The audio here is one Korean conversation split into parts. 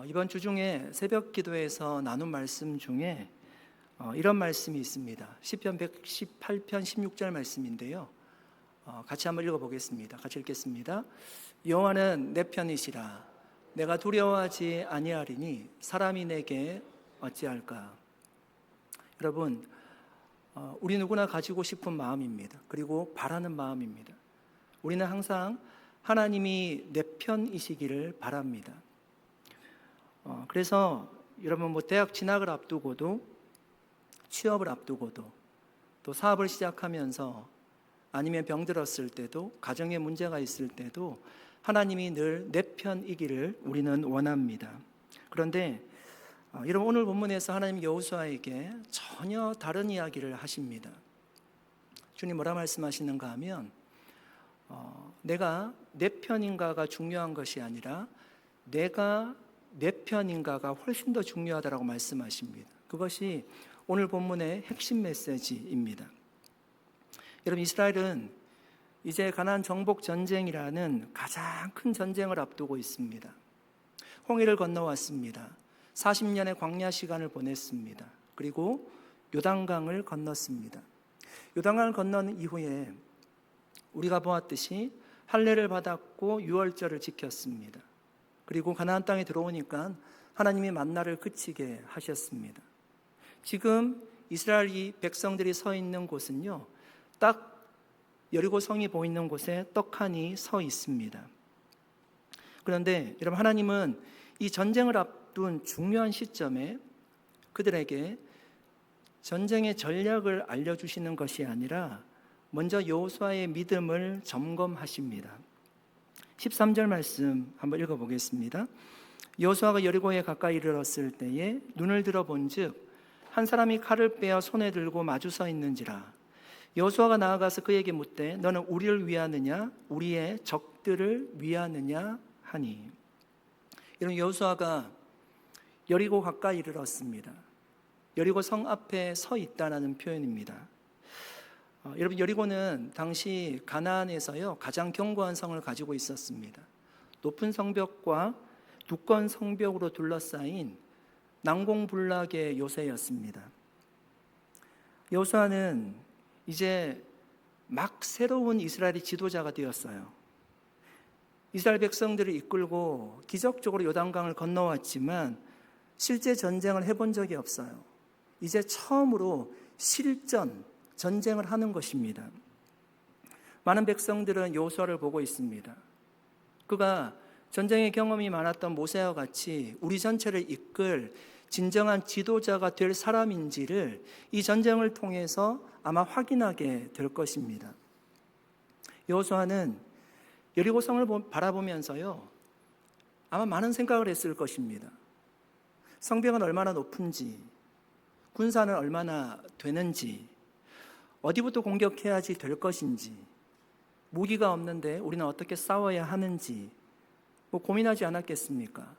이번 주 중에 새벽 기도에서 나눈 말씀 중에 이런 말씀이 있습니다. 시편 118편 16절 말씀인데요. 같이 한번 읽어보겠습니다. 같이 읽겠습니다. 여호와는 내 편이시라. 내가 두려워하지 아니하리니 사람이 내게 어찌할까. 여러분, 우리 누구나 가지고 싶은 마음입니다. 그리고 바라는 마음입니다. 우리는 항상 하나님이 내 편이시기를 바랍니다. 그래서 여러분 대학 진학을 앞두고도 취업을 앞두고도 또 사업을 시작하면서 아니면 병들었을 때도 가정에 문제가 있을 때도 하나님이 늘 내 편이기를 우리는 원합니다. 그런데 여러분 오늘 본문에서 하나님 여호수아에게 전혀 다른 이야기를 하십니다. 주님 뭐라 말씀하시는가 하면 내가 내 편인가가 중요한 것이 아니라 내가 내 편인가가 훨씬 더 중요하다고 말씀하십니다. 그것이 오늘 본문의 핵심 메시지입니다. 여러분 이스라엘은 이제 가나안 정복 전쟁이라는 가장 큰 전쟁을 앞두고 있습니다. 홍해를 건너왔습니다. 40년의 광야 시간을 보냈습니다. 그리고 요단강을 건넜습니다. 요단강을 건넌 이후에 우리가 보았듯이 할례를 받았고 유월절을 지켰습니다. 그리고 가나안 땅에 들어오니까 하나님이 만나를 그치게 하셨습니다. 지금 이스라엘 백성들이 서 있는 곳은요, 딱 여리고 성이 보이는 곳에 떡하니 서 있습니다. 그런데 여러분 하나님은 이 전쟁을 앞둔 중요한 시점에 그들에게 전쟁의 전략을 알려주시는 것이 아니라 먼저 여호수아의 믿음을 점검하십니다. 13절 말씀 한번 읽어보겠습니다. 여호수아가 여리고에 가까이 이르렀을 때에 눈을 들어 본즉 한 사람이 칼을 빼어 손에 들고 마주 서 있는지라. 여호수아가 나아가서 그에게 묻되 너는 우리를 위하느냐 우리의 적들을 위하느냐 하니. 이런 여호수아가 여리고 가까이 이르렀습니다. 여리고 성 앞에 서 있다라는 표현입니다. 여러분 여리고는 당시 가나안에서요 가장 견고한 성을 가지고 있었습니다. 높은 성벽과 두꺼운 성벽으로 둘러싸인 난공불락의 요새였습니다. 여호수아는 이제 막 새로운 이스라엘의 지도자가 되었어요. 이스라엘 백성들을 이끌고 기적적으로 요단강을 건너왔지만 실제 전쟁을 해본 적이 없어요. 이제 처음으로 전쟁을 하는 것입니다. 많은 백성들은 여호수아를 보고 있습니다. 그가 전쟁의 경험이 많았던 모세와 같이 우리 전체를 이끌 진정한 지도자가 될 사람인지를 이 전쟁을 통해서 아마 확인하게 될 것입니다. 여호수아는 여리고 성을 바라보면서요 아마 많은 생각을 했을 것입니다. 성벽은 얼마나 높은지, 군사는 얼마나 되는지, 어디부터 공격해야지 될 것인지, 무기가 없는데 우리는 어떻게 싸워야 하는지 고민하지 않았겠습니까?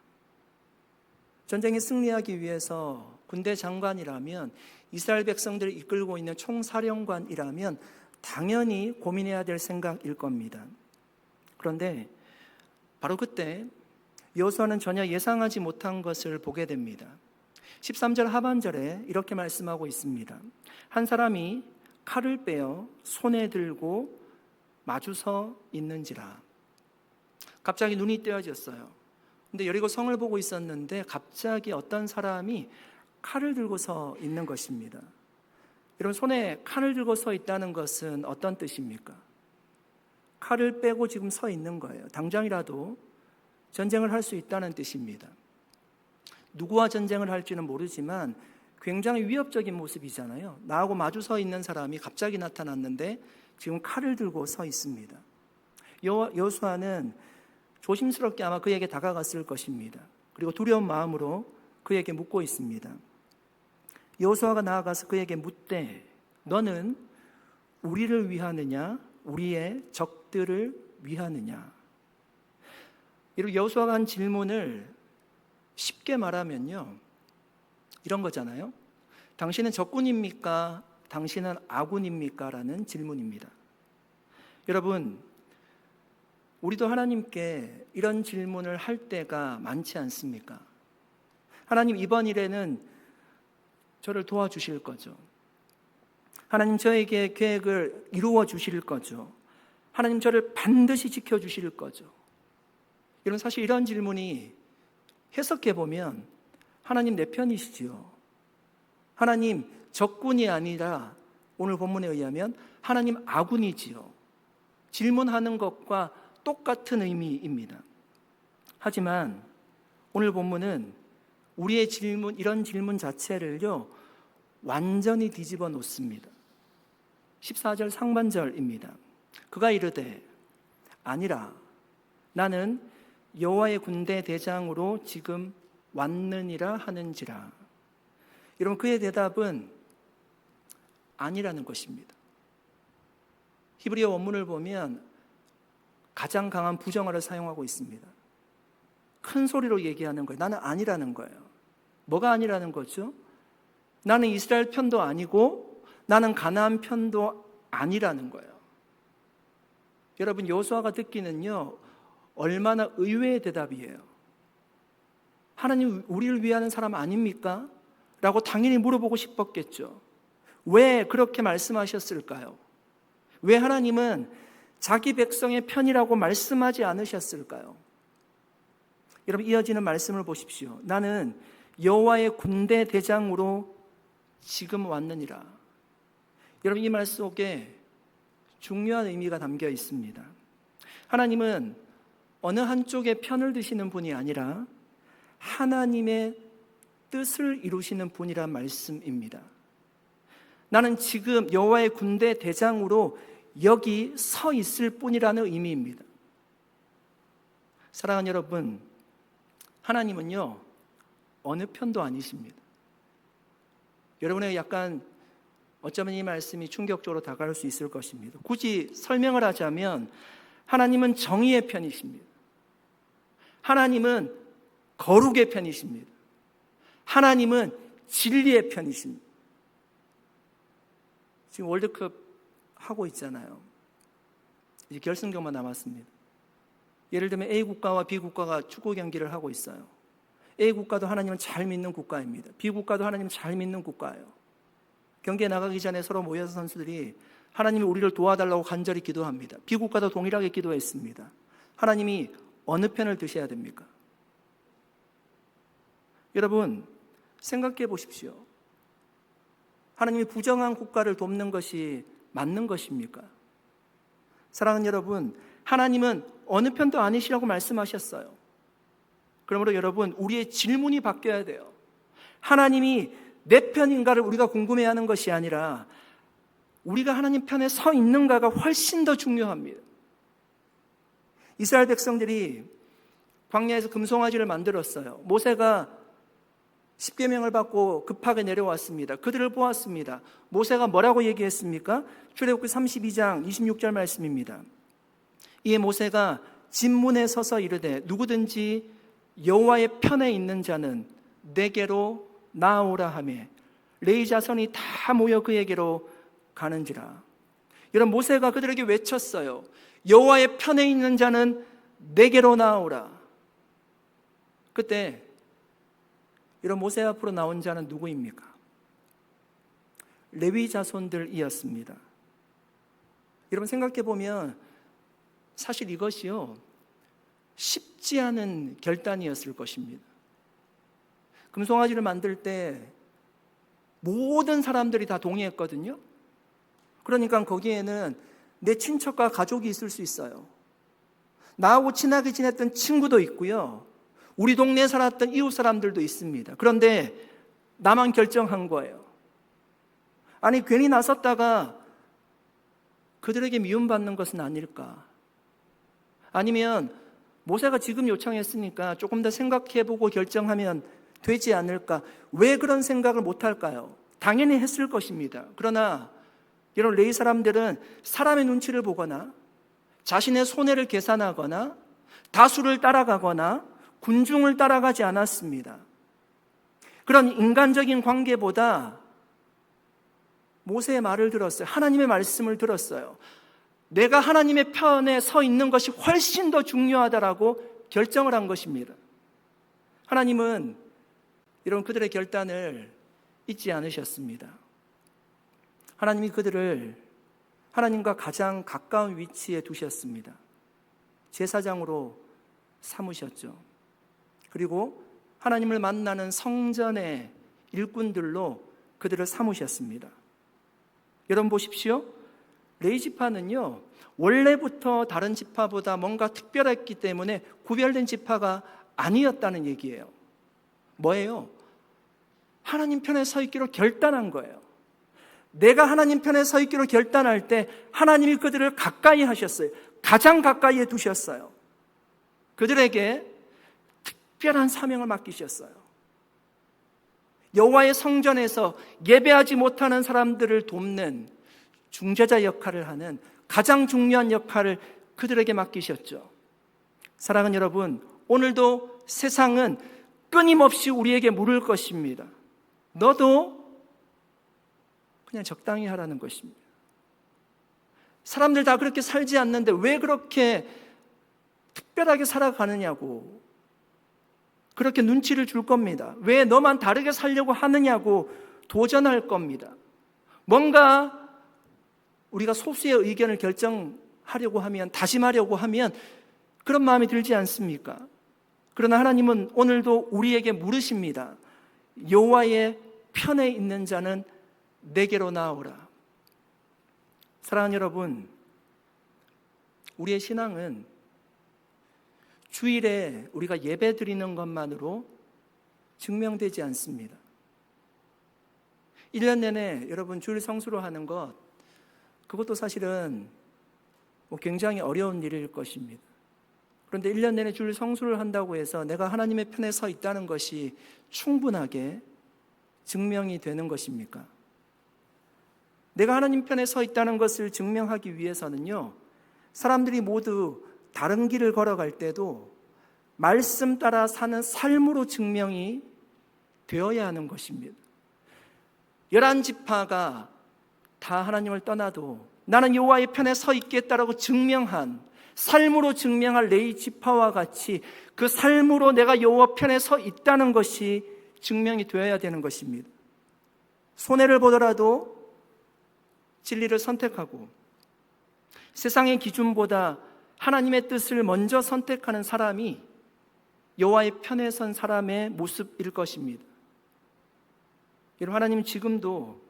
전쟁에 승리하기 위해서 군대 장관이라면, 이스라엘 백성들을 이끌고 있는 총사령관이라면 당연히 고민해야 될 생각일 겁니다. 그런데 바로 그때 여호수아는 전혀 예상하지 못한 것을 보게 됩니다. 13절 하반절에 이렇게 말씀하고 있습니다. 한 사람이 칼을 빼어 손에 들고 마주서 있는지라. 갑자기 눈이 떼어졌어요. 근데 여리고 성을 보고 있었는데 갑자기 어떤 사람이 칼을 들고 서 있는 것입니다. 여러분 손에 칼을 들고 서 있다는 것은 어떤 뜻입니까? 칼을 빼고 지금 서 있는 거예요. 당장이라도 전쟁을 할 수 있다는 뜻입니다. 누구와 전쟁을 할지는 모르지만 굉장히 위협적인 모습이잖아요. 나하고 마주 서 있는 사람이 갑자기 나타났는데 지금 칼을 들고 서 있습니다. 여호수아는 조심스럽게 아마 그에게 다가갔을 것입니다. 그리고 두려운 마음으로 그에게 묻고 있습니다. 여호수아가 나아가서 그에게 묻되 너는 우리를 위하느냐 우리의 적들을 위하느냐. 이렇게 여호수아가 한 질문을 쉽게 말하면요 이런 거잖아요. 당신은 적군입니까? 당신은 아군입니까? 라는 질문입니다. 여러분 우리도 하나님께 이런 질문을 할 때가 많지 않습니까? 하나님 이번 일에는 저를 도와주실 거죠. 하나님 저에게 계획을 이루어 주실 거죠. 하나님 저를 반드시 지켜주실 거죠. 여러분 사실 이런 질문이 해석해 보면 하나님 내 편이시지요. 하나님 적군이 아니라 오늘 본문에 의하면 하나님 아군이지요. 질문하는 것과 똑같은 의미입니다. 하지만 오늘 본문은 우리의 질문, 이런 질문 자체를요 완전히 뒤집어 놓습니다. 14절 상반절입니다. 그가 이르되 아니라 나는 여호와의 군대 대장으로 지금 왔느니라 하는지라. 여러분 그의 대답은 아니라는 것입니다. 히브리어 원문을 보면 가장 강한 부정어를 사용하고 있습니다. 큰 소리로 얘기하는 거예요. 나는 아니라는 거예요. 뭐가 아니라는 거죠? 나는 이스라엘 편도 아니고 나는 가나안 편도 아니라는 거예요. 여러분 여호수아가 듣기는요 얼마나 의외의 대답이에요. 하나님 우리를 위하는 사람 아닙니까? 라고 당연히 물어보고 싶었겠죠. 왜 그렇게 말씀하셨을까요? 왜 하나님은 자기 백성의 편이라고 말씀하지 않으셨을까요? 여러분 이어지는 말씀을 보십시오. 나는 여호와의 군대 대장으로 지금 왔느니라. 여러분 이 말 속에 중요한 의미가 담겨 있습니다. 하나님은 어느 한쪽의 편을 드시는 분이 아니라 하나님의 뜻을 이루시는 분이란 말씀입니다. 나는 지금 여호와의 군대 대장으로 여기 서 있을 뿐이라는 의미입니다. 사랑하는 여러분, 하나님은요 어느 편도 아니십니다. 여러분에게 약간 어쩌면 이 말씀이 충격적으로 다가올 수 있을 것입니다. 굳이 설명을 하자면 하나님은 정의의 편이십니다. 하나님은 거룩의 편이십니다. 하나님은 진리의 편이십니다. 지금 월드컵 하고 있잖아요. 이제 결승전만 남았습니다. 예를 들면 A 국가와 B 국가가 축구 경기를 하고 있어요. A 국가도 하나님을 잘 믿는 국가입니다. B 국가도 하나님을 잘 믿는 국가예요. 경기에 나가기 전에 서로 모여서 선수들이 하나님이 우리를 도와달라고 간절히 기도합니다. B 국가도 동일하게 기도했습니다. 하나님이 어느 편을 드셔야 됩니까? 여러분 생각해 보십시오. 하나님이 부정한 국가를 돕는 것이 맞는 것입니까? 사랑하는 여러분, 하나님은 어느 편도 아니시라고 말씀하셨어요. 그러므로 여러분 우리의 질문이 바뀌어야 돼요. 하나님이 내 편인가를 우리가 궁금해하는 것이 아니라 우리가 하나님 편에 서 있는가가 훨씬 더 중요합니다. 이스라엘 백성들이 광야에서 금송아지를 만들었어요. 모세가 십계명을 받고 급하게 내려왔습니다. 그들을 보았습니다. 모세가 뭐라고 얘기했습니까? 출애굽기 32장 26절 말씀입니다. 이에 모세가 진문에 서서 이르되 누구든지 여호와의 편에 있는 자는 내게로 나오라 하며 레위 자손이 다 모여 그에게로 가는지라. 이런 모세가 그들에게 외쳤어요. 여호와의 편에 있는 자는 내게로 나오라. 그때 이런 모세 앞으로 나온 자는 누구입니까? 레위 자손들이었습니다. 여러분 생각해 보면 사실 이것이요 쉽지 않은 결단이었을 것입니다. 금송아지를 만들 때 모든 사람들이 다 동의했거든요. 그러니까 거기에는 내 친척과 가족이 있을 수 있어요. 나하고 친하게 지냈던 친구도 있고요. 우리 동네에 살았던 이웃 사람들도 있습니다. 그런데 나만 결정한 거예요. 아니 괜히 나섰다가 그들에게 미움받는 것은 아닐까? 아니면 모세가 지금 요청했으니까 조금 더 생각해보고 결정하면 되지 않을까? 왜 그런 생각을 못할까요? 당연히 했을 것입니다. 그러나 이런 레위 사람들은 사람의 눈치를 보거나 자신의 손해를 계산하거나 다수를 따라가거나 군중을 따라가지 않았습니다. 그런 인간적인 관계보다 모세의 말을 들었어요. 하나님의 말씀을 들었어요. 내가 하나님의 편에 서 있는 것이 훨씬 더 중요하다라고 결정을 한 것입니다. 하나님은 여러분, 그들의 결단을 잊지 않으셨습니다. 하나님이 그들을 하나님과 가장 가까운 위치에 두셨습니다. 제사장으로 삼으셨죠. 그리고 하나님을 만나는 성전의 일꾼들로 그들을 삼으셨습니다. 여러분 보십시오. 레위 지파는요, 원래부터 다른 지파보다 뭔가 특별했기 때문에 구별된 지파가 아니었다는 얘기예요. 뭐예요? 하나님 편에 서 있기로 결단한 거예요. 내가 하나님 편에 서 있기로 결단할 때 하나님이 그들을 가까이 하셨어요. 가장 가까이에 두셨어요. 그들에게 특별한 사명을 맡기셨어요. 여호와의 성전에서 예배하지 못하는 사람들을 돕는 중재자 역할을 하는 가장 중요한 역할을 그들에게 맡기셨죠. 사랑하는 여러분, 오늘도 세상은 끊임없이 우리에게 물을 것입니다. 너도 그냥 적당히 하라는 것입니다. 사람들 다 그렇게 살지 않는데 왜 그렇게 특별하게 살아가느냐고, 그렇게 눈치를 줄 겁니다. 왜 너만 다르게 살려고 하느냐고 도전할 겁니다. 뭔가 우리가 소수의 의견을 결정하려고 하면, 다짐하려고 하면 그런 마음이 들지 않습니까? 그러나 하나님은 오늘도 우리에게 물으십니다. 여호와의 편에 있는 자는 내게로 나오라. 사랑하는 여러분, 우리의 신앙은 주일에 우리가 예배 드리는 것만으로 증명되지 않습니다. 1년 내내 여러분 주일 성수로 하는 것, 그것도 사실은 굉장히 어려운 일일 것입니다. 그런데 1년 내내 주일 성수를 한다고 해서 내가 하나님의 편에 서 있다는 것이 충분하게 증명이 되는 것입니까? 내가 하나님 편에 서 있다는 것을 증명하기 위해서는요, 사람들이 모두 다른 길을 걸어갈 때도 말씀 따라 사는 삶으로 증명이 되어야 하는 것입니다. 11지파가 다 하나님을 떠나도 나는 여호와의 편에 서 있겠다라고 증명한, 삶으로 증명할 레위 지파와 같이 그 삶으로 내가 여호와 편에 서 있다는 것이 증명이 되어야 되는 것입니다. 손해를 보더라도 진리를 선택하고 세상의 기준보다 하나님의 뜻을 먼저 선택하는 사람이 여호와의 편에 선 사람의 모습일 것입니다. 여러분, 하나님은 지금도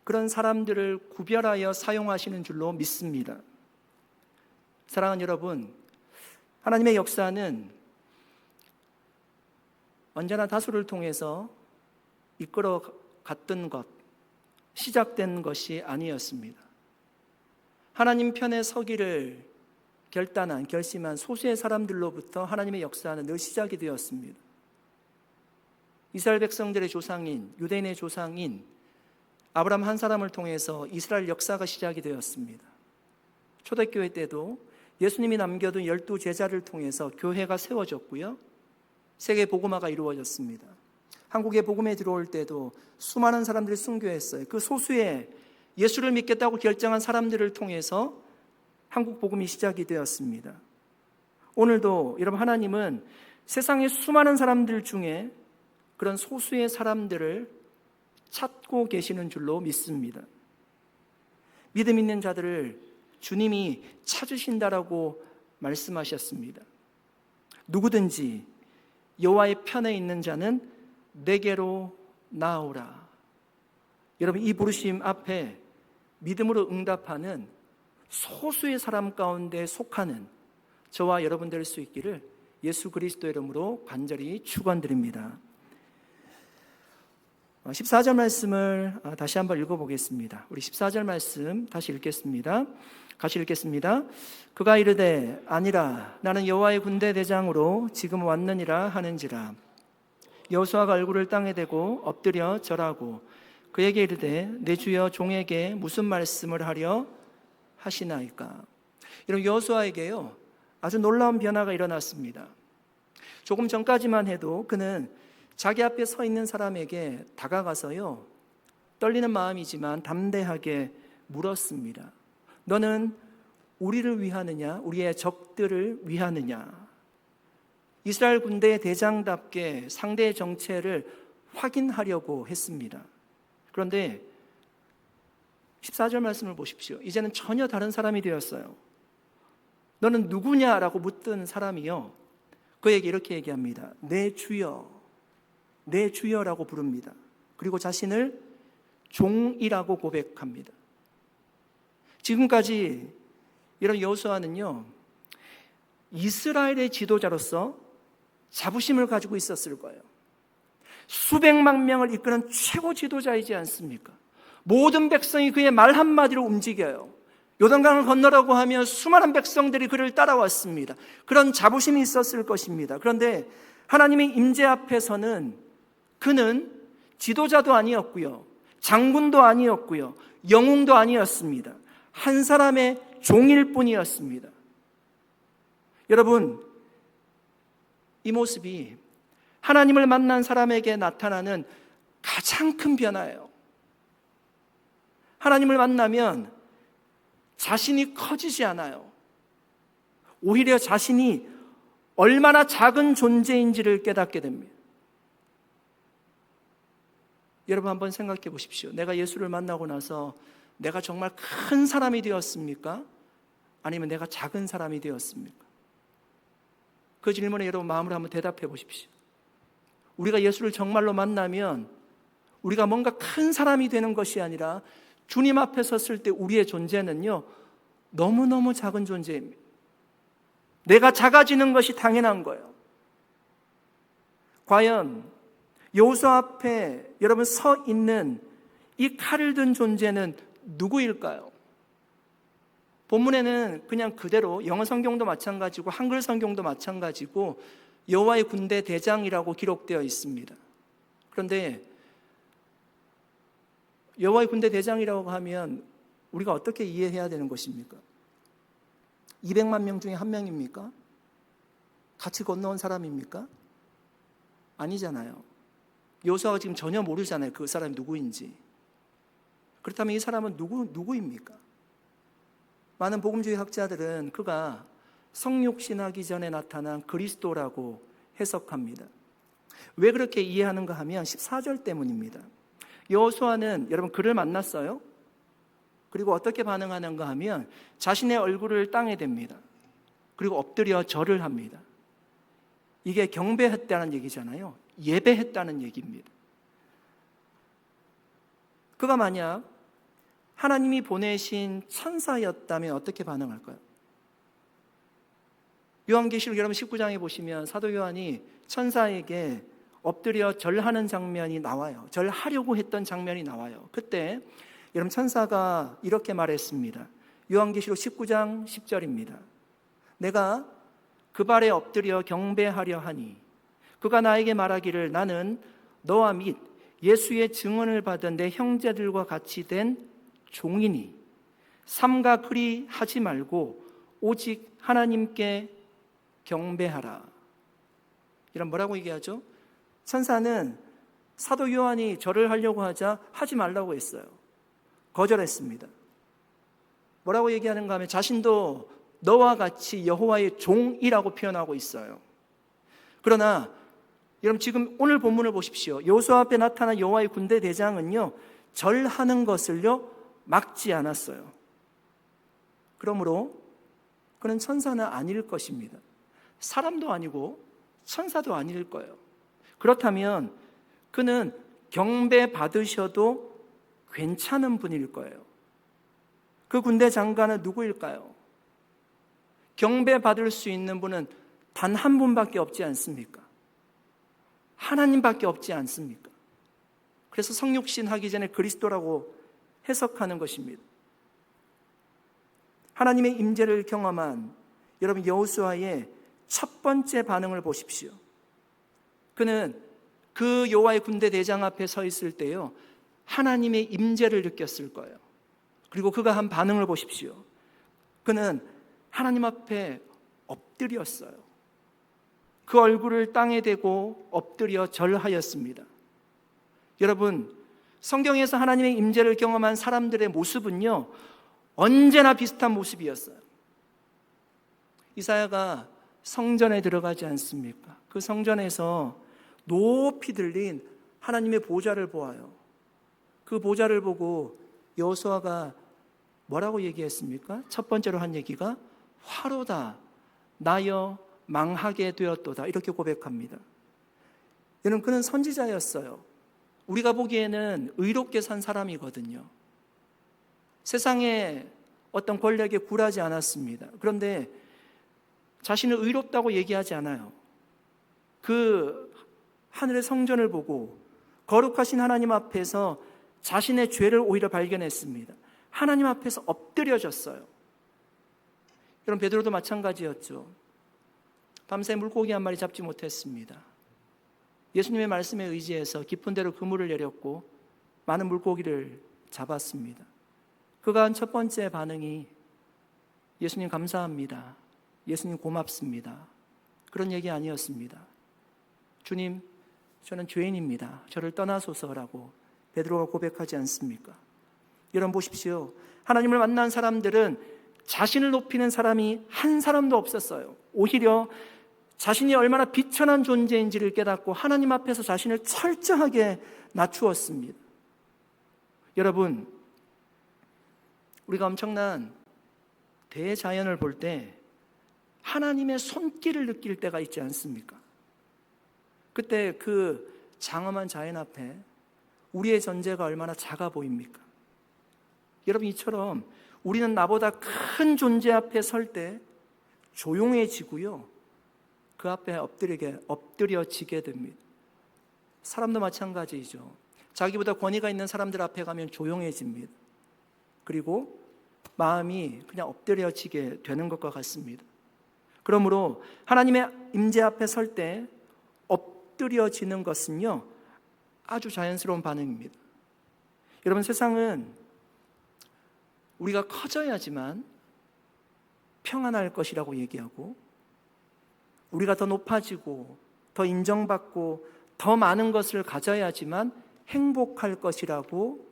그런 사람들을 구별하여 사용하시는 줄로 믿습니다. 사랑하는 여러분, 하나님의 역사는 언제나 다수를 통해서 이끌어 갔던 것, 시작된 것이 아니었습니다. 하나님 편에 서기를 결심한 소수의 사람들로부터 하나님의 역사는 늘 시작이 되었습니다. 이스라엘 백성들의 조상인, 유대인의 조상인 아브라함 한 사람을 통해서 이스라엘 역사가 시작이 되었습니다. 초대교회 때도 예수님이 남겨둔 12제자를 통해서 교회가 세워졌고요, 세계 복음화가 이루어졌습니다. 한국에 복음에 들어올 때도 수많은 사람들이 순교했어요. 그 소수의 예수를 믿겠다고 결정한 사람들을 통해서 한국 복음이 시작이 되었습니다. 오늘도 여러분, 하나님은 세상의 수많은 사람들 중에 그런 소수의 사람들을 찾고 계시는 줄로 믿습니다. 믿음 있는 자들을 주님이 찾으신다라고 말씀하셨습니다. 누구든지 여호와의 편에 있는 자는 내게로 나오라. 여러분, 이 부르심 앞에 믿음으로 응답하는 소수의 사람 가운데 속하는 저와 여러분 될 수 있기를 예수 그리스도의 이름으로 간절히 축원드립니다. 14절 말씀을 다시 한번 읽어보겠습니다. 우리 14절 말씀 다시 읽겠습니다. 같이 읽겠습니다. 그가 이르되 아니라 나는 여호와의 군대 대장으로 지금 왔느니라 하는지라. 여호수아가 얼굴을 땅에 대고 엎드려 절하고 그에게 이르되 내 주여 종에게 무슨 말씀을 하려 하시나이까. 이런 여호수아에게요, 아주 놀라운 변화가 일어났습니다. 조금 전까지만 해도 그는 자기 앞에 서 있는 사람에게 다가가서요, 떨리는 마음이지만 담대하게 물었습니다. 너는 우리를 위하느냐, 우리의 적들을 위하느냐. 이스라엘 군대의 대장답게 상대의 정체를 확인하려고 했습니다. 그런데 14절 말씀을 보십시오. 이제는 전혀 다른 사람이 되었어요. 너는 누구냐라고 묻던 사람이요, 그에게 이렇게 얘기합니다. 내 주여, 내 주여라고 부릅니다. 그리고 자신을 종이라고 고백합니다. 지금까지 이런 여호수아는요, 이스라엘의 지도자로서 자부심을 가지고 있었을 거예요. 수백만 명을 이끄는 최고 지도자이지 않습니까? 모든 백성이 그의 말 한마디로 움직여요. 요단강을 건너라고 하면 수많은 백성들이 그를 따라왔습니다. 그런 자부심이 있었을 것입니다. 그런데 하나님의 임재 앞에서는 그는 지도자도 아니었고요, 장군도 아니었고요, 영웅도 아니었습니다. 한 사람의 종일 뿐이었습니다. 여러분, 이 모습이 하나님을 만난 사람에게 나타나는 가장 큰 변화예요. 하나님을 만나면 자신이 커지지 않아요. 오히려 자신이 얼마나 작은 존재인지를 깨닫게 됩니다. 여러분 한번 생각해 보십시오. 내가 예수를 만나고 나서 내가 정말 큰 사람이 되었습니까? 아니면 내가 작은 사람이 되었습니까? 그 질문에 여러분 마음으로 한번 대답해 보십시오. 우리가 예수를 정말로 만나면 우리가 뭔가 큰 사람이 되는 것이 아니라 주님 앞에 섰을 때 우리의 존재는요, 너무너무 작은 존재입니다. 내가 작아지는 것이 당연한 거예요. 과연 여호수아 앞에 여러분 서 있는 이 칼을 든 존재는 누구일까요? 본문에는 그냥 그대로 영어 성경도 마찬가지고 한글 성경도 마찬가지고 여호와의 군대 대장이라고 기록되어 있습니다. 그런데 여호와의 군대 대장이라고 하면 우리가 어떻게 이해해야 되는 것입니까? 200만 명 중에 한 명입니까? 같이 건너온 사람입니까? 아니잖아요. 여호수아가 지금 전혀 모르잖아요, 그 사람이 누구인지. 그렇다면 이 사람은 누구입니까? 많은 복음주의 학자들은 그가 성육신하기 전에 나타난 그리스도라고 해석합니다. 왜 그렇게 이해하는가 하면 14절 때문입니다. 여호수아는 여러분 그를 만났어요. 그리고 어떻게 반응하는가 하면 자신의 얼굴을 땅에 댑니다. 그리고 엎드려 절을 합니다. 이게 경배했다는 얘기잖아요. 예배했다는 얘기입니다. 그가 만약 하나님이 보내신 천사였다면 어떻게 반응할까요? 요한계시록 여러분 19장에 보시면 사도 요한이 천사에게 엎드려 절하는 장면이 나와요. 절하려고 했던 장면이 나와요. 그때 여러분 천사가 이렇게 말했습니다. 요한계시록 19장 10절입니다. 내가 그 발에 엎드려 경배하려 하니 그가 나에게 말하기를 나는 너와 및 예수의 증언을 받은 내 형제들과 같이 된 종이니 삼가 그리 하지 말고 오직 하나님께 경배하라. 이런 뭐라고 얘기하죠? 천사는 사도 요한이 절을 하려고 하자 하지 말라고 했어요. 거절했습니다. 뭐라고 얘기하는가 하면 자신도 너와 같이 여호와의 종이라고 표현하고 있어요. 그러나 여러분 지금 오늘 본문을 보십시오. 여호수아 앞에 나타난 여호와의 군대 대장은요, 절하는 것을요 막지 않았어요. 그러므로 그는 천사는 아닐 것입니다. 사람도 아니고 천사도 아닐 거예요. 그렇다면 그는 경배 받으셔도 괜찮은 분일 거예요. 그 군대 장관은 누구일까요? 경배 받을 수 있는 분은 단 한 분밖에 없지 않습니까? 하나님밖에 없지 않습니까? 그래서 성육신 하기 전에 그리스도라고 해석하는 것입니다. 하나님의 임재를 경험한 여러분 여호수아의 첫 번째 반응을 보십시오. 그는 그 여호와의 군대 대장 앞에 서 있을 때요, 하나님의 임재를 느꼈을 거예요. 그리고 그가 한 반응을 보십시오. 그는 하나님 앞에 엎드렸어요. 그 얼굴을 땅에 대고 엎드려 절하였습니다. 여러분, 성경에서 하나님의 임재를 경험한 사람들의 모습은요, 언제나 비슷한 모습이었어요. 이사야가 성전에 들어가지 않습니까? 그 성전에서 높이 들린 하나님의 보좌를 보아요. 그 보좌를 보고 여호수아가 뭐라고 얘기했습니까? 첫 번째로 한 얘기가 화로다 나여 망하게 되었도다 이렇게 고백합니다. 여러분, 그는 선지자였어요. 우리가 보기에는 의롭게 산 사람이거든요. 세상에 어떤 권력에 굴하지 않았습니다. 그런데 자신을 의롭다고 얘기하지 않아요. 그 하늘의 성전을 보고 거룩하신 하나님 앞에서 자신의 죄를 오히려 발견했습니다. 하나님 앞에서 엎드려졌어요. 여러분, 베드로도 마찬가지였죠. 밤새 물고기 한 마리 잡지 못했습니다. 예수님의 말씀에 의지해서 깊은 데로 그물을 내렸고 많은 물고기를 잡았습니다. 그가 한 첫 번째 반응이 예수님 감사합니다. 예수님 고맙습니다. 그런 얘기 아니었습니다. 주님, 저는 죄인입니다. 저를 떠나소서라고 베드로가 고백하지 않습니까? 여러분 보십시오. 하나님을 만난 사람들은 자신을 높이는 사람이 한 사람도 없었어요. 오히려 자신이 얼마나 비천한 존재인지를 깨닫고 하나님 앞에서 자신을 철저하게 낮추었습니다. 여러분, 우리가 엄청난 대자연을 볼 때 하나님의 손길을 느낄 때가 있지 않습니까? 그때 그 장엄한 자연 앞에 우리의 존재가 얼마나 작아 보입니까? 여러분, 이처럼 우리는 나보다 큰 존재 앞에 설 때 조용해지고요, 그 앞에 엎드려지게 됩니다. 사람도 마찬가지죠. 자기보다 권위가 있는 사람들 앞에 가면 조용해집니다. 그리고 마음이 그냥 엎드려지게 되는 것과 같습니다. 그러므로 하나님의 임재 앞에 설 때 엎드려지는 것은요, 아주 자연스러운 반응입니다. 여러분, 세상은 우리가 커져야지만 평안할 것이라고 얘기하고, 우리가 더 높아지고 더 인정받고 더 많은 것을 가져야지만 행복할 것이라고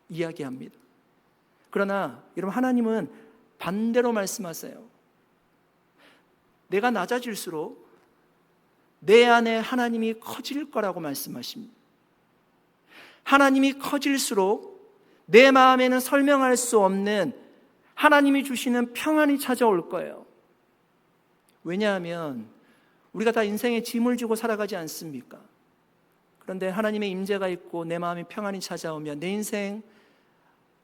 이야기합니다. 그러나 여러분, 하나님은 반대로 말씀하세요. 내가 낮아질수록 내 안에 하나님이 커질 거라고 말씀하십니다. 하나님이 커질수록 내 마음에는 설명할 수 없는 하나님이 주시는 평안이 찾아올 거예요. 왜냐하면 우리가 다 인생에 짐을 지고 살아가지 않습니까? 그런데 하나님의 임재가 있고 내 마음이 평안이 찾아오면 내 인생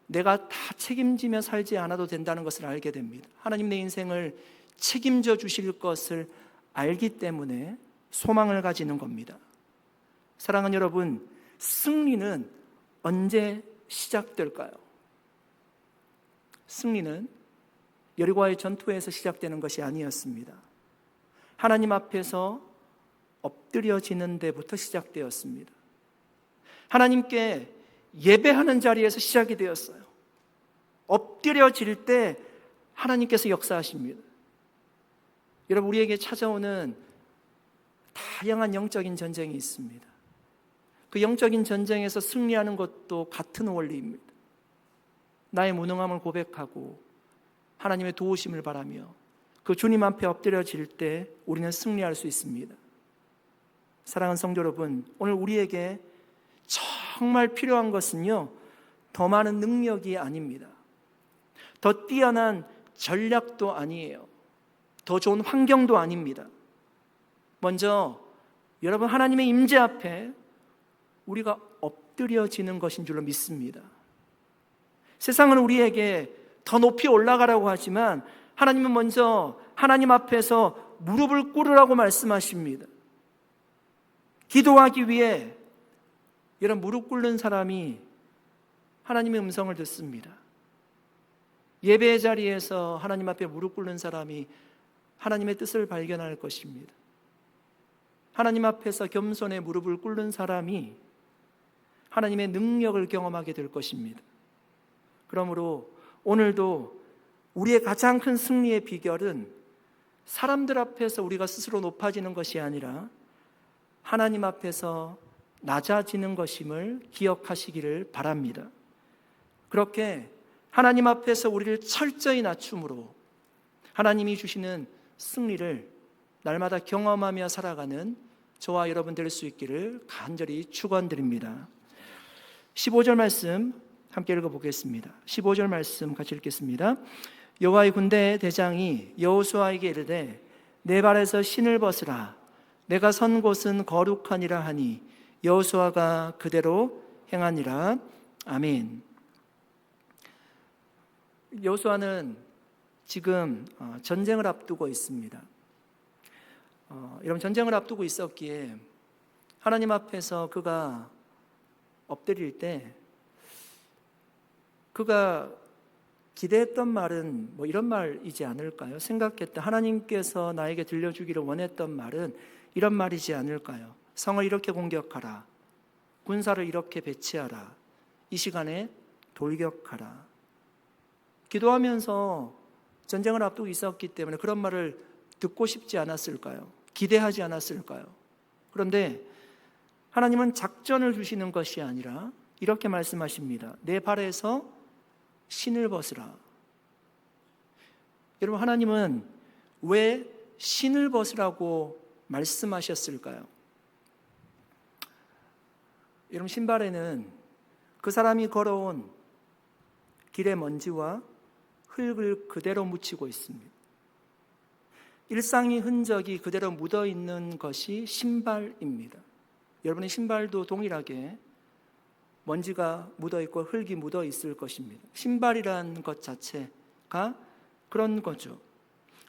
내가 다 책임지며 살지 않아도 된다는 것을 알게 됩니다. 하나님 내 인생을 책임져 주실 것을 알기 때문에 소망을 가지는 겁니다. 사랑하는 여러분, 승리는 언제 시작될까요? 승리는 여리고와의 전투에서 시작되는 것이 아니었습니다. 하나님 앞에서 엎드려지는 데부터 시작되었습니다. 하나님께 예배하는 자리에서 시작이 되었어요. 엎드려질 때 하나님께서 역사하십니다. 여러분, 우리에게 찾아오는 다양한 영적인 전쟁이 있습니다. 그 영적인 전쟁에서 승리하는 것도 같은 원리입니다. 나의 무능함을 고백하고 하나님의 도우심을 바라며 그 주님 앞에 엎드려질 때 우리는 승리할 수 있습니다. 사랑하는 성도 여러분, 오늘 우리에게 정말 필요한 것은요, 더 많은 능력이 아닙니다. 더 뛰어난 전략도 아니에요. 더 좋은 환경도 아닙니다. 먼저 여러분, 하나님의 임재 앞에 우리가 엎드려지는 것인 줄로 믿습니다. 세상은 우리에게 더 높이 올라가라고 하지만 하나님은 먼저 하나님 앞에서 무릎을 꿇으라고 말씀하십니다. 기도하기 위해 여러분, 무릎 꿇는 사람이 하나님의 음성을 듣습니다. 예배의 자리에서 하나님 앞에 무릎 꿇는 사람이 하나님의 뜻을 발견할 것입니다. 하나님 앞에서 겸손의 무릎을 꿇는 사람이 하나님의 능력을 경험하게 될 것입니다. 그러므로 오늘도 우리의 가장 큰 승리의 비결은 사람들 앞에서 우리가 스스로 높아지는 것이 아니라 하나님 앞에서 낮아지는 것임을 기억하시기를 바랍니다. 그렇게 하나님 앞에서 우리를 철저히 낮춤으로 하나님이 주시는 승리를 날마다 경험하며 살아가는 저와 여러분 될 수 있기를 간절히 축원드립니다. 15절 말씀 함께 읽어보겠습니다. 15절 말씀 같이 읽겠습니다. 여호와의 군대 대장이 여호수아에게 이르되 내 발에서 신을 벗으라. 내가 선 곳은 거룩하니라 하니 여호수아가 그대로 행하니라. 아멘. 여호수아는 지금 전쟁을 앞두고 있습니다. 이런 전쟁을 앞두고 있었기에 하나님 앞에서 그가 엎드릴 때 그가 기대했던 말은 이런 말이지 않을까요? 생각했던 하나님께서 나에게 들려주기를 원했던 말은 이런 말이지 않을까요? 성을 이렇게 공격하라. 군사를 이렇게 배치하라. 이 시간에 돌격하라. 기도하면서 전쟁을 앞두고 있었기 때문에 그런 말을 듣고 싶지 않았을까요? 기대하지 않았을까요? 그런데 하나님은 작전을 주시는 것이 아니라 이렇게 말씀하십니다. 내 발에서 신을 벗으라. 여러분, 하나님은 왜 신을 벗으라고 말씀하셨을까요? 여러분, 신발에는 그 사람이 걸어온 길의 먼지와 흙을 그대로 묻히고 있습니다. 일상의 흔적이 그대로 묻어 있는 것이 신발입니다. 여러분의 신발도 동일하게 먼지가 묻어 있고 흙이 묻어 있을 것입니다. 신발이라는 것 자체가 그런 거죠.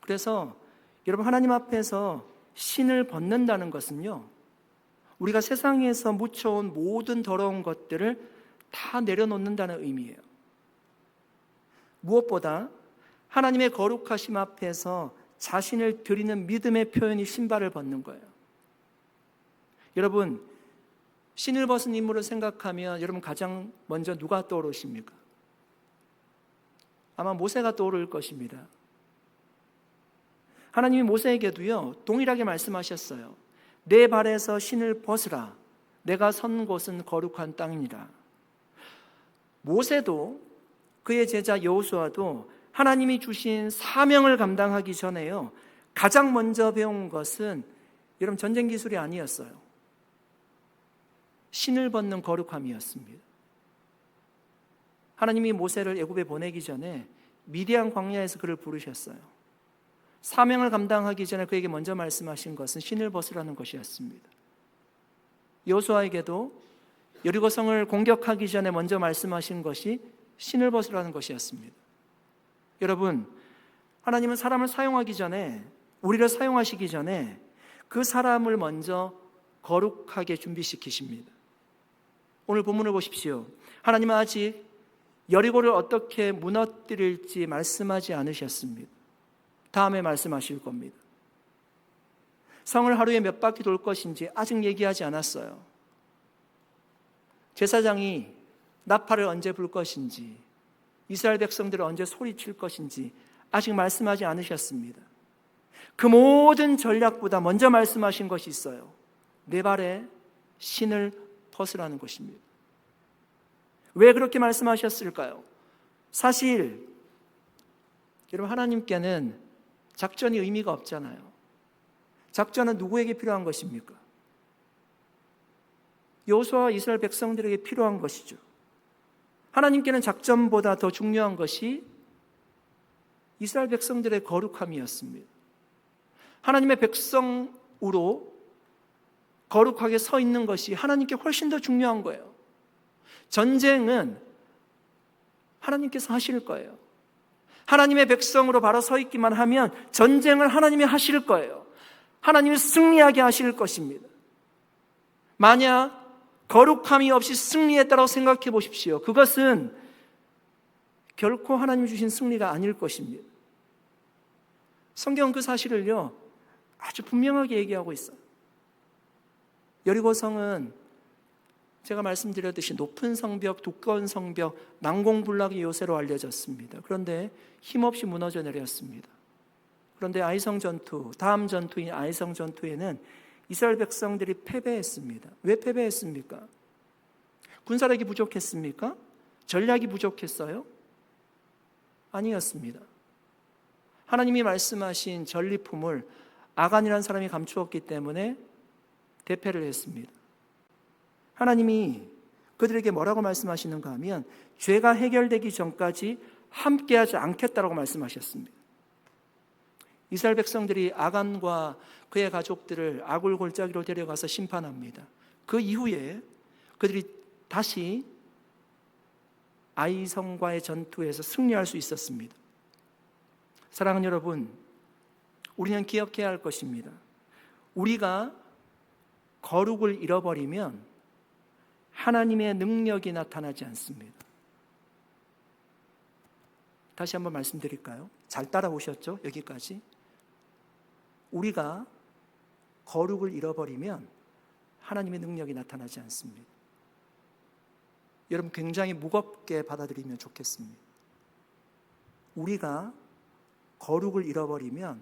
그래서 여러분, 하나님 앞에서 신을 벗는다는 것은요, 우리가 세상에서 묻혀온 모든 더러운 것들을 다 내려놓는다는 의미예요. 무엇보다 하나님의 거룩하심 앞에서 자신을 드리는 믿음의 표현이 신발을 벗는 거예요. 여러분, 신을 벗은 인물을 생각하면 여러분 가장 먼저 누가 떠오르십니까? 아마 모세가 떠오를 것입니다. 하나님이 모세에게도요, 동일하게 말씀하셨어요. 내 발에서 신을 벗으라. 내가 선 곳은 거룩한 땅이니라. 모세도 그의 제자 여호수아도 하나님이 주신 사명을 감당하기 전에요, 가장 먼저 배운 것은 여러분 전쟁 기술이 아니었어요. 신을 벗는 거룩함이었습니다. 하나님이 모세를 애굽에 보내기 전에 미디안 광야에서 그를 부르셨어요. 사명을 감당하기 전에 그에게 먼저 말씀하신 것은 신을 벗으라는 것이었습니다. 여호수아에게도 여리고성을 공격하기 전에 먼저 말씀하신 것이 신을 벗으라는 것이었습니다. 여러분, 하나님은 사람을 사용하기 전에, 우리를 사용하시기 전에 그 사람을 먼저 거룩하게 준비시키십니다. 오늘 본문을 보십시오. 하나님은 아직 여리고를 어떻게 무너뜨릴지 말씀하지 않으셨습니다. 다음에 말씀하실 겁니다. 성을 하루에 몇 바퀴 돌 것인지 아직 얘기하지 않았어요. 제사장이 나팔을 언제 불 것인지, 이스라엘 백성들을 언제 소리칠 것인지 아직 말씀하지 않으셨습니다. 그 모든 전략보다 먼저 말씀하신 것이 있어요. 내 발에 신을 벗으라는 것입니다. 왜 그렇게 말씀하셨을까요? 사실 여러분, 하나님께는 작전이 의미가 없잖아요. 작전은 누구에게 필요한 것입니까? 여호수아와 이스라엘 백성들에게 필요한 것이죠. 하나님께는 작전보다 더 중요한 것이 이스라엘 백성들의 거룩함이었습니다. 하나님의 백성으로 거룩하게 서 있는 것이 하나님께 훨씬 더 중요한 거예요. 전쟁은 하나님께서 하실 거예요. 하나님의 백성으로 바로 서 있기만 하면 전쟁을 하나님이 하실 거예요. 하나님이 승리하게 하실 것입니다. 만약 거룩함이 없이 승리했다고 생각해 보십시오. 그것은 결코 하나님이 주신 승리가 아닐 것입니다. 성경은 그 사실을요, 아주 분명하게 얘기하고 있어요. 여리고성은 제가 말씀드렸듯이 높은 성벽, 두꺼운 성벽, 난공불락의 요새로 알려졌습니다. 그런데 힘없이 무너져 내렸습니다. 그런데 아이성 전투, 다음 전투인 아이성 전투에는 이스라엘 백성들이 패배했습니다. 왜 패배했습니까? 군사력이 부족했습니까? 전략이 부족했어요? 아니었습니다. 하나님이 말씀하신 전리품을 아간이라는 사람이 감추었기 때문에 대패를 했습니다. 하나님이 그들에게 뭐라고 말씀하시는가 하면 죄가 해결되기 전까지 함께하지 않겠다라고 말씀하셨습니다. 이스라엘 백성들이 아간과 그의 가족들을 아굴 골짜기로 데려가서 심판합니다. 그 이후에 그들이 다시 아이성과의 전투에서 승리할 수 있었습니다. 사랑하는 여러분, 우리는 기억해야 할 것입니다. 우리가 거룩을 잃어버리면 하나님의 능력이 나타나지 않습니다. 다시 한번 말씀드릴까요? 잘 따라오셨죠? 여기까지. 우리가 거룩을 잃어버리면 하나님의 능력이 나타나지 않습니다. 여러분 굉장히 무겁게 받아들이면 좋겠습니다. 우리가 거룩을 잃어버리면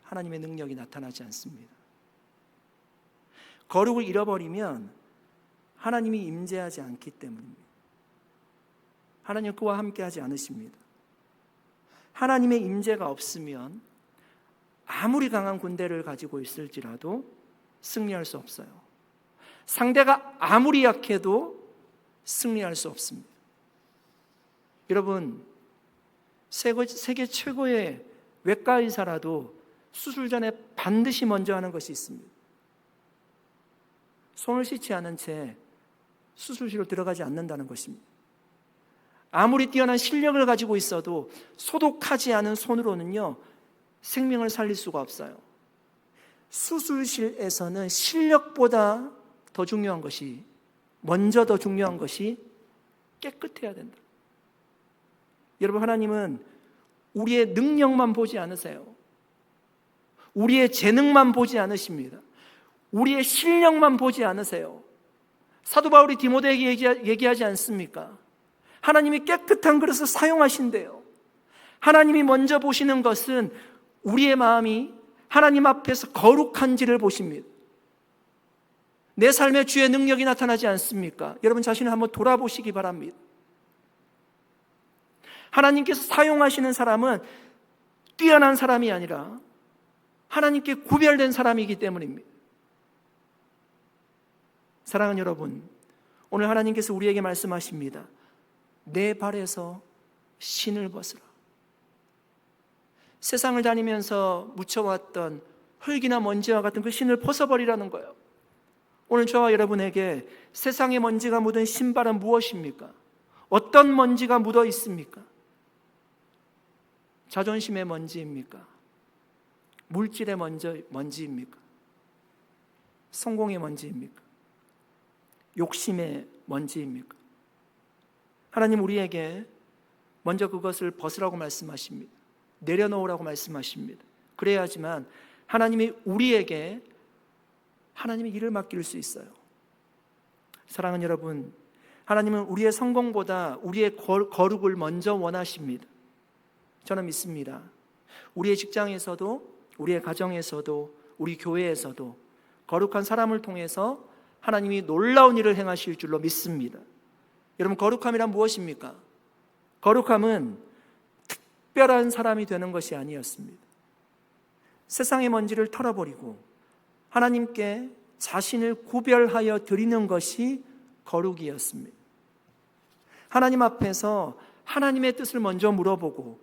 하나님의 능력이 나타나지 않습니다. 거룩을 잃어버리면 하나님이 임재하지 않기 때문입니다. 하나님은 그와 함께하지 않으십니다. 하나님의 임재가 없으면 아무리 강한 군대를 가지고 있을지라도 승리할 수 없어요. 상대가 아무리 약해도 승리할 수 없습니다. 여러분, 세계 최고의 외과 의사라도 수술 전에 반드시 먼저 하는 것이 있습니다. 손을 씻지 않은 채 수술실로 들어가지 않는다는 것입니다. 아무리 뛰어난 실력을 가지고 있어도 소독하지 않은 손으로는요, 생명을 살릴 수가 없어요. 수술실에서는 실력보다 더 중요한 것이, 먼저 더 중요한 것이 깨끗해야 된다. 여러분, 하나님은 우리의 능력만 보지 않으세요. 우리의 재능만 보지 않으십니다. 우리의 실력만 보지 않으세요. 사도 바울이 디모데에게 얘기하지 않습니까? 하나님이 깨끗한 그릇을 사용하신대요. 하나님이 먼저 보시는 것은 우리의 마음이 하나님 앞에서 거룩한지를 보십니다. 내 삶에 주의 능력이 나타나지 않습니까? 여러분 자신을 한번 돌아보시기 바랍니다. 하나님께서 사용하시는 사람은 뛰어난 사람이 아니라 하나님께 구별된 사람이기 때문입니다. 사랑하는 여러분, 오늘 하나님께서 우리에게 말씀하십니다. 내 발에서 신을 벗으라. 세상을 다니면서 묻혀왔던 흙이나 먼지와 같은 그 신을 벗어버리라는 거예요. 오늘 저와 여러분에게 세상의 먼지가 묻은 신발은 무엇입니까? 어떤 먼지가 묻어 있습니까? 자존심의 먼지입니까? 물질의 먼지입니까? 성공의 먼지입니까? 욕심의 먼지입니까? 하나님 우리에게 먼저 그것을 벗으라고 말씀하십니다. 내려놓으라고 말씀하십니다. 그래야지만 하나님이 우리에게 하나님의 일을 맡길 수 있어요. 사랑하는 여러분, 하나님은 우리의 성공보다 우리의 거룩을 먼저 원하십니다. 저는 믿습니다. 우리의 직장에서도, 우리의 가정에서도, 우리 교회에서도 거룩한 사람을 통해서 하나님이 놀라운 일을 행하실 줄로 믿습니다. 여러분, 거룩함이란 무엇입니까? 거룩함은 특별한 사람이 되는 것이 아니었습니다. 세상의 먼지를 털어버리고 하나님께 자신을 구별하여 드리는 것이 거룩이었습니다. 하나님 앞에서 하나님의 뜻을 먼저 물어보고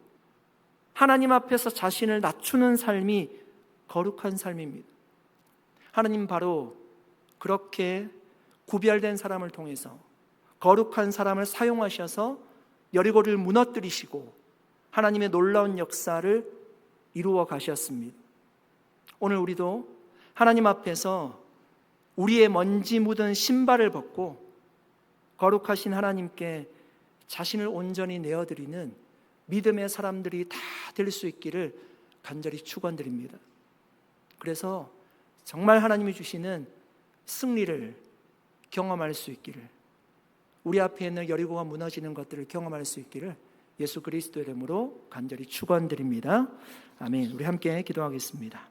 하나님 앞에서 자신을 낮추는 삶이 거룩한 삶입니다. 하나님 바로 그렇게 구별된 사람을 통해서 거룩한 사람을 사용하셔서 여리고를 무너뜨리시고 하나님의 놀라운 역사를 이루어 가셨습니다. 오늘 우리도 하나님 앞에서 우리의 먼지 묻은 신발을 벗고 거룩하신 하나님께 자신을 온전히 내어드리는 믿음의 사람들이 다 될 수 있기를 간절히 축원드립니다. 그래서 정말 하나님이 주시는 승리를 경험할 수 있기를, 우리 앞에 있는 여리고가 무너지는 것들을 경험할 수 있기를 예수 그리스도의 이름으로 간절히 축원드립니다. 아멘. 우리 함께 기도하겠습니다.